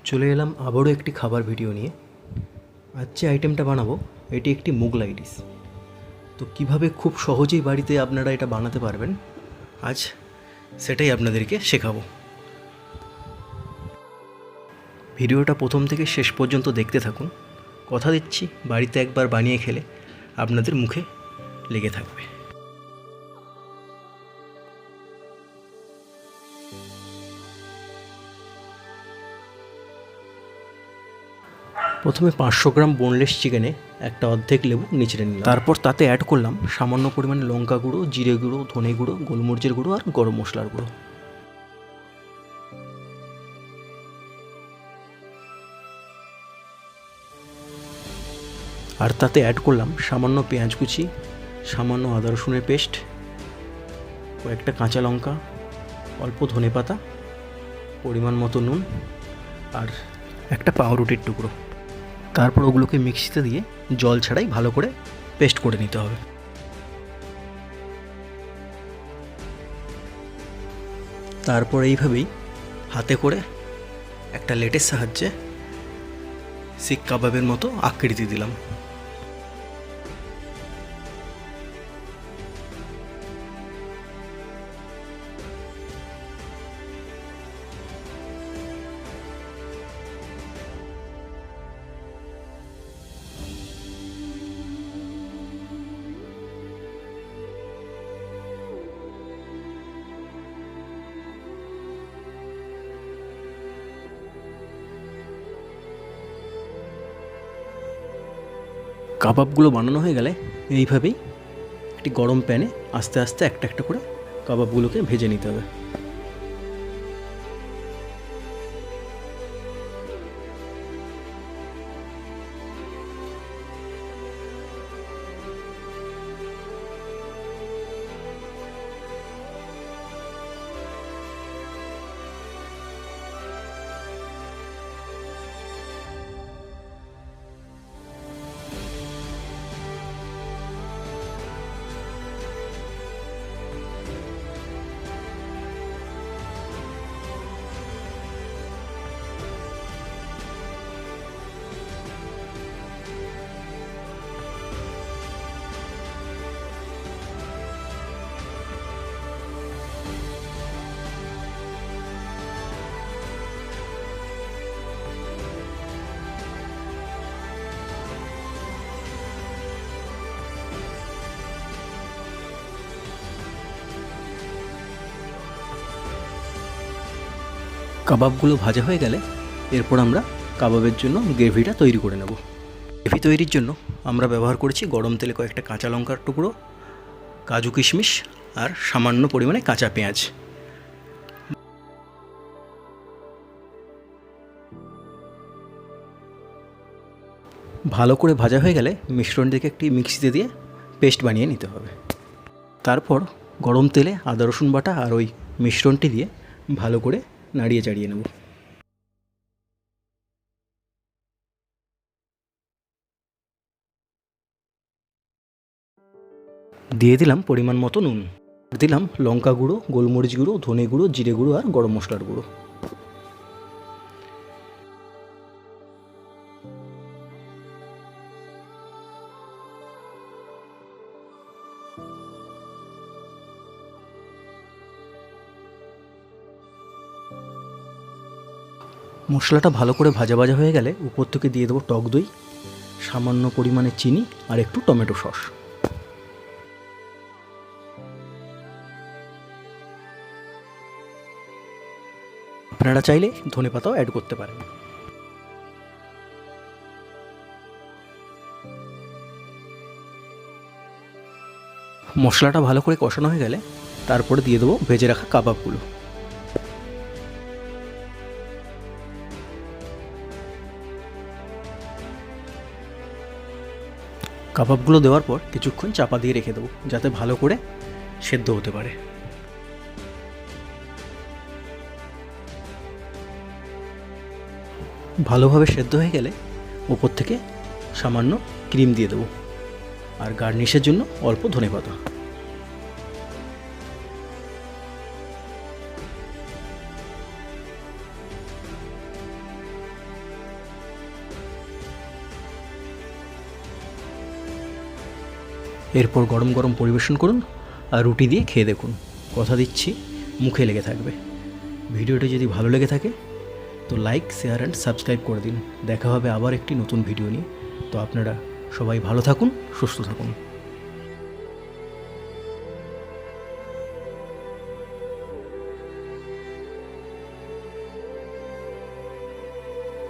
চলে এলাম আবারও একটি খাবার ভিডিও নিয়ে। আজ যে আইটেমটা বানাবো এটি একটি মোগলাই ডিশ। তো কিভাবে খুব সহজেই বাড়িতে আপনারা এটা বানাতে পারবেন আজ সেটাই আপনাদেরকে শেখাবো। ভিডিওটা প্রথম থেকে শেষ পর্যন্ত দেখতে থাকুন। কথা দিচ্ছি বাড়িতে একবার বানিয়ে খেলে আপনাদের মুখে লেগে থাকবে। প্রথমে 500 গ্রাম বোনলেস চিকেনে একটা অর্ধেক লেবু নিচড়ে নিলাম। তারপর তাতে অ্যাড করলাম সামান্য পরিমাণে লঙ্কা গুঁড়ো, জিরে গুঁড়ো, ধনে গুঁড়ো, গোলমরিচের গুঁড়ো আর গরম মশলার গুঁড়ো। আর তাতে অ্যাড করলাম সামান্য পেঁয়াজ কুচি, সামান্য আদা রসুনের পেস্ট, কয়েকটা কাঁচা লঙ্কা, অল্প ধনে পাতা, পরিমাণ মতো নুন আর একটা পাউরুটির টুকরো। তারপর ওগুলোকে মিক্সিতে দিয়ে জল ছাড়াই ভালো করে পেস্ট করে নিতে হবে। তারপর এইভাবেই হাতে করে একটা লেটের সাহায্যে শিক কাবাবের মতো আকৃতি দিলাম। কাবাবগুলো বানানো হয়ে গেলে এইভাবেই একটি গরম প্যানে আস্তে আস্তে একটা একটা করে কাবাবগুলোকে ভেজে নিতে হবে। কাবাবগুলো ভাজা হয়ে গেলে এরপর আমরা কাবাবের জন্য গ্রেভিটা তৈরি করে নেব। গ্রেভি তৈরির জন্য আমরা ব্যবহার করেছি গরম তেলে কয়েকটা কাঁচা লঙ্কার টুকরো, কাজু কিশমিশ আর সামান্য পরিমাণে কাঁচা পেঁয়াজ। ভালো করে ভাজা হয়ে গেলে মিশ্রণটিকে একটি মিক্সিতে দিয়ে পেস্ট বানিয়ে নিতে হবে। তারপর গরম তেলে আদা রসুন বাটা আর ওই মিশ্রণটি দিয়ে ভালো করে নাড়িয়ে চাড়িয়ে নেব। দিয়ে দিলাম পরিমাণ মতো নুন, দিলাম লঙ্কা গুঁড়ো, গোলমরিচ গুঁড়ো, ধনে গুঁড়ো, জিরে গুঁড়ো আর গরম মশলার গুঁড়ো। মশলাটা ভালো করে ভাজা ভাজা হয়ে গেলে উপর থেকে দিয়ে দেবো টক দই, সামান্য পরিমাণে চিনি আর একটু টমেটো সস। আপনারা চাইলে ধনেপাতাও অ্যাড করতে পারেন। মশলাটা ভালো করে কষানো হয়ে গেলে তারপরে দিয়ে দেবো ভেজে রাখা কাবাবগুলো। কাবাবগুলো দেওয়ার পর কিছুক্ষণ চাপা দিয়ে রেখে দেবো যাতে ভালো করে সেদ্ধ হতে পারে। ভালোভাবে সেদ্ধ হয়ে গেলে উপর থেকে সামান্য ক্রিম দিয়ে দেবো আর গার্নিশের জন্য অল্প ধনেপাতা। এরপর গরম গরম পরিবেশন করুন আর রুটি দিয়ে খেয়ে দেখুন, কথা দিচ্ছি মুখে লেগে থাকবে। ভিডিওটি যদি ভালো লেগে থাকে তো লাইক, শেয়ার অ্যান্ড সাবস্ক্রাইব করে দিন। দেখা হবে আবার একটি নতুন ভিডিও নিয়ে। তো আপনারা সবাই ভালো থাকুন, সুস্থ থাকুন।